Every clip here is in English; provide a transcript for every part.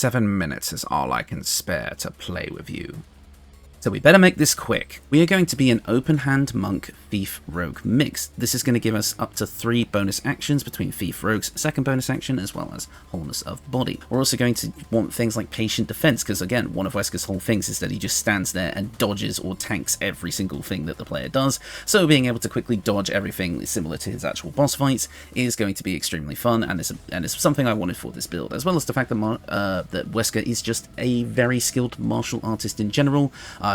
7 minutes is all I can spare to play with you. So we better make this quick. We are going to be an open hand monk thief rogue mix. This is going to give us up to 3 bonus actions between thief rogue's second bonus action as well as wholeness of body. We're also going to want things like patient defense because again, one of Wesker's whole things is that he just stands there and dodges or tanks every single thing that the player does. So being able to quickly dodge everything similar to his actual boss fights is going to be extremely fun, and it's something I wanted for this build, as well as the fact that that Wesker is just a very skilled martial artist in general.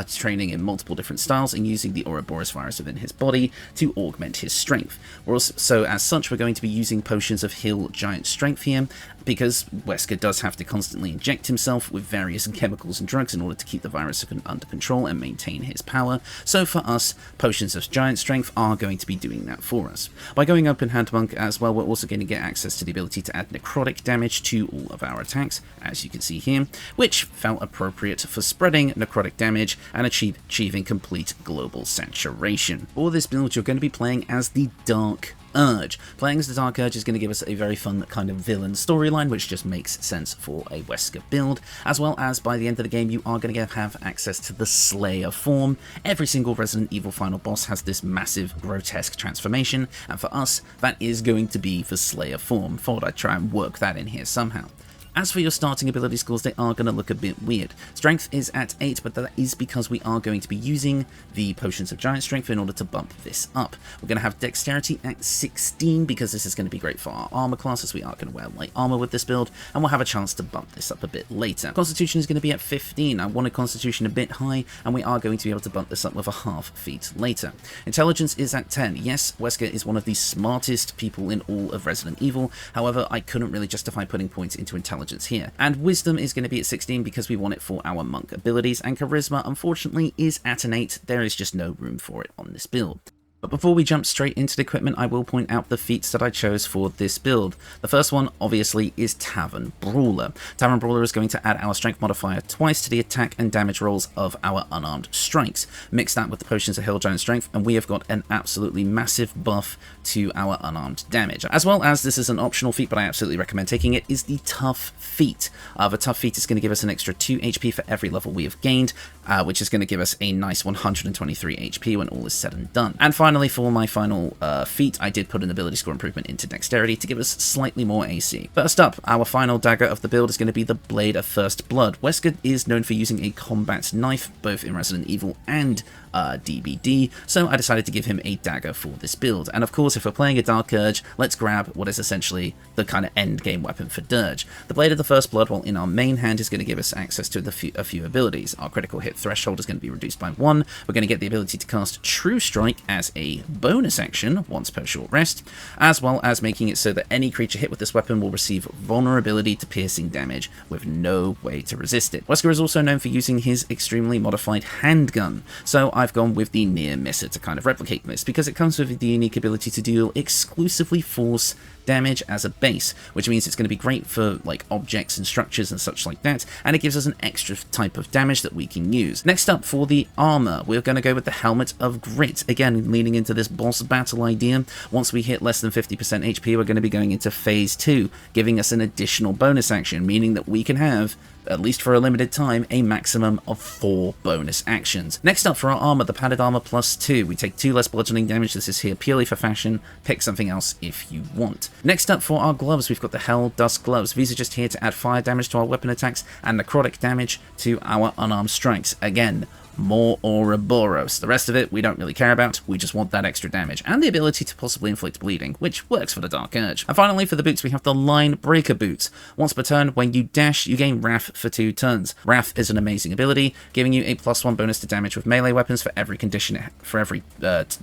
Training in multiple different styles and using the Uroboros virus within his body to augment his strength. So as such, we're going to be using potions of heal giant strength here, because Wesker does have to constantly inject himself with various chemicals and drugs in order to keep the virus under control and maintain his power. So for us, potions of giant strength are going to be doing that for us. By going open hand monk as well, we're also going to get access to the ability to add necrotic damage to all of our attacks, as you can see here, which felt appropriate for spreading necrotic damage and achieving complete global saturation. For this build, you're going to be playing as the Dark Urge. Playing as the Dark Urge is going to give us a very fun kind of villain storyline, which just makes sense for a Wesker build, as well as by the end of the game you are going to have access to the Slayer form. Every single Resident Evil final boss has this massive grotesque transformation, and for us that is going to be the Slayer form. Thought I'd try and work that in here somehow. As for your starting ability scores, they are going to look a bit weird. Strength is at 8, but that is because we are going to be using the Potions of Giant Strength in order to bump this up. We're going to have Dexterity at 16, because this is going to be great for our armor class, as we are going to wear light armor with this build, and we'll have a chance to bump this up a bit later. Constitution is going to be at 15. I wanted Constitution a bit high, and we are going to be able to bump this up with a half feat later. Intelligence is at 10. Yes, Wesker is one of the smartest people in all of Resident Evil, however, I couldn't really justify putting points into intelligence here. And wisdom is going to be at 16 because we want it for our monk abilities, and charisma unfortunately is at an 8. There is just no room for it on this build. But before we jump straight into the equipment, I will point out the feats that I chose for this build. The first one, obviously, is Tavern Brawler. Tavern Brawler is going to add our strength modifier twice to the attack and damage rolls of our unarmed strikes. Mix that with the Potions of Heal Giant Strength, and we have got an absolutely massive buff to our unarmed damage. As well as, this is an optional feat, but I absolutely recommend taking it, is the Tough Feat. The Tough Feat is going to give us an extra 2 HP for every level we have gained, which is going to give us a nice 123 HP when all is said and done. And finally, for my final feat, I did put an ability score improvement into Dexterity to give us slightly more AC. First up, our final dagger of the build is going to be the Blade of First Blood. Wesker is known for using a combat knife, both in Resident Evil and DBD, so I decided to give him a dagger for this build. And of course, if we're playing a Dark Urge, let's grab what is essentially the kind of end game weapon for Dirge. The Blade of the First Blood, while in our main hand, is going to give us access to a few abilities. Our critical hit threshold is going to be reduced by 1. We're going to get the ability to cast True Strike as a bonus action once per short rest, as well as making it so that any creature hit with this weapon will receive vulnerability to piercing damage with no way to resist it. Wesker is also known for using his extremely modified handgun, so I've gone with the Near Misser to kind of replicate this, because it comes with the unique ability to deal exclusively force damage as a base, which means it's going to be great for like objects and structures and such like that, and it gives us an extra type of damage that we can use. Next up, for the armor, we're going to go with the Helmet of Grit, again leaning into this boss battle idea. Once we hit less than 50% HP, we're going to be going into phase 2, giving us an additional bonus action, meaning that we can have, at least for a limited time, a maximum of 4 bonus actions. Next up, for our armor, the Padded Armor plus 2. We take 2 less bludgeoning damage. This is here purely for fashion. Pick something else if you want. Next up, for our gloves, we've got the Hell Dust Gloves. These are just here to add fire damage to our weapon attacks and necrotic damage to our unarmed strikes. Again, more Uroboros. The rest of it we don't really care about, we just want that extra damage, and the ability to possibly inflict bleeding, which works for the Dark Urge. And finally, for the boots, we have the Line Breaker Boots. Once per turn, when you dash, you gain Wrath for 2 turns. Wrath is an amazing ability, giving you a +1 bonus to damage with melee weapons for every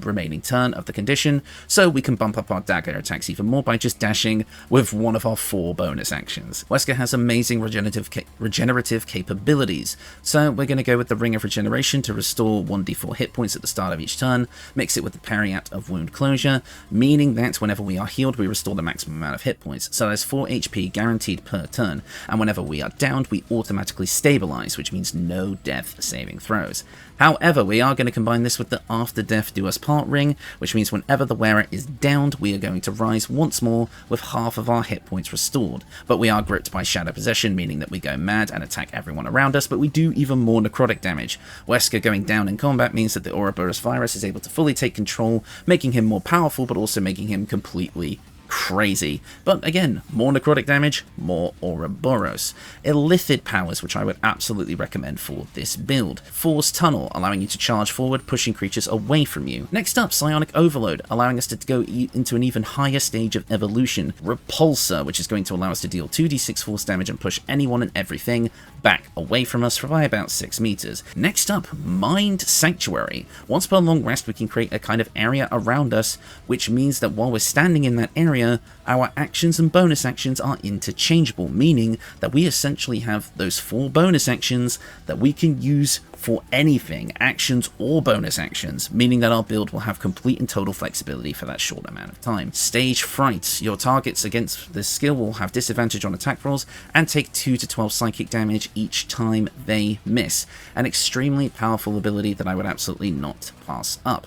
remaining turn of the condition, so we can bump up our dagger attacks even more by just dashing with one of our 4 bonus actions. Wesker has amazing regenerative capabilities, so we're going to go with the Ring of Regeneration, Regeneration to restore 1d4 hit points at the start of each turn, mix it with the Periapt of Wound Closure, meaning that whenever we are healed, we restore the maximum amount of hit points, so there's 4 HP guaranteed per turn, and whenever we are downed, we automatically stabilize, which means no death saving throws. However, we are going to combine this with the After Death Do Us Part ring, which means whenever the wearer is downed, we are going to rise once more with half of our hit points restored. But we are gripped by Shadow Possession, meaning that we go mad and attack everyone around us, but we do even more necrotic damage. Wesker going down in combat means that the Uroboros virus is able to fully take control, making him more powerful, but also making him completely crazy. But again, more necrotic damage, more Uroboros. Illithid Powers, which I would absolutely recommend for this build. Force Tunnel, allowing you to charge forward, pushing creatures away from you. Next up, Psionic Overload, allowing us to go into an even higher stage of evolution. Repulsor, which is going to allow us to deal 2d6 force damage and push anyone and everything back away from us for by about 6 meters. Next up, Mind Sanctuary. Once per long rest, we can create a kind of area around us, which means that while we're standing in that area, our actions and bonus actions are interchangeable, meaning that we essentially have those 4 bonus actions that we can use for anything, actions or bonus actions, meaning that our build will have complete and total flexibility for that short amount of time. Stage Fright. Your targets against this skill will have disadvantage on attack rolls and take 2 to 12 psychic damage each time they miss. An extremely powerful ability that I would absolutely not pass up.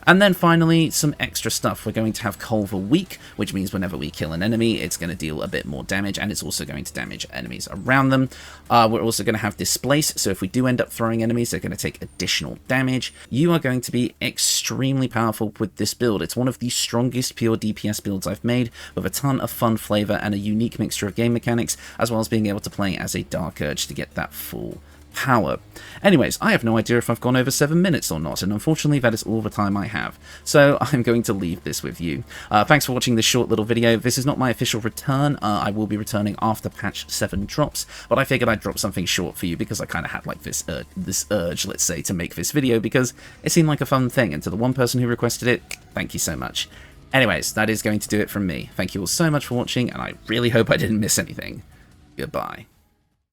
And then finally, some extra stuff. We're going to have Culver Weak, which means whenever we kill an enemy, it's going to deal a bit more damage, and it's also going to damage enemies around them. We're also going to have Displace, so if we do end up throwing enemies, they're going to take additional damage. You are going to be extremely powerful with this build. It's one of the strongest pure DPS builds I've made, with a ton of fun flavor and a unique mixture of game mechanics, as well as being able to play as a Dark Urge to get that full power. Anyways, I have no idea if I've gone over 7 minutes or not, and unfortunately that is all the time I have, so I'm going to leave this with you. Thanks for watching this short little video. This is not my official return. I will be returning after patch 7 drops, but I figured I'd drop something short for you because I kind of had like this urge, let's say, to make this video because it seemed like a fun thing, and to the one person who requested it, thank you so much. Anyways, that is going to do it from me. Thank you all so much for watching, and I really hope I didn't miss anything. Goodbye.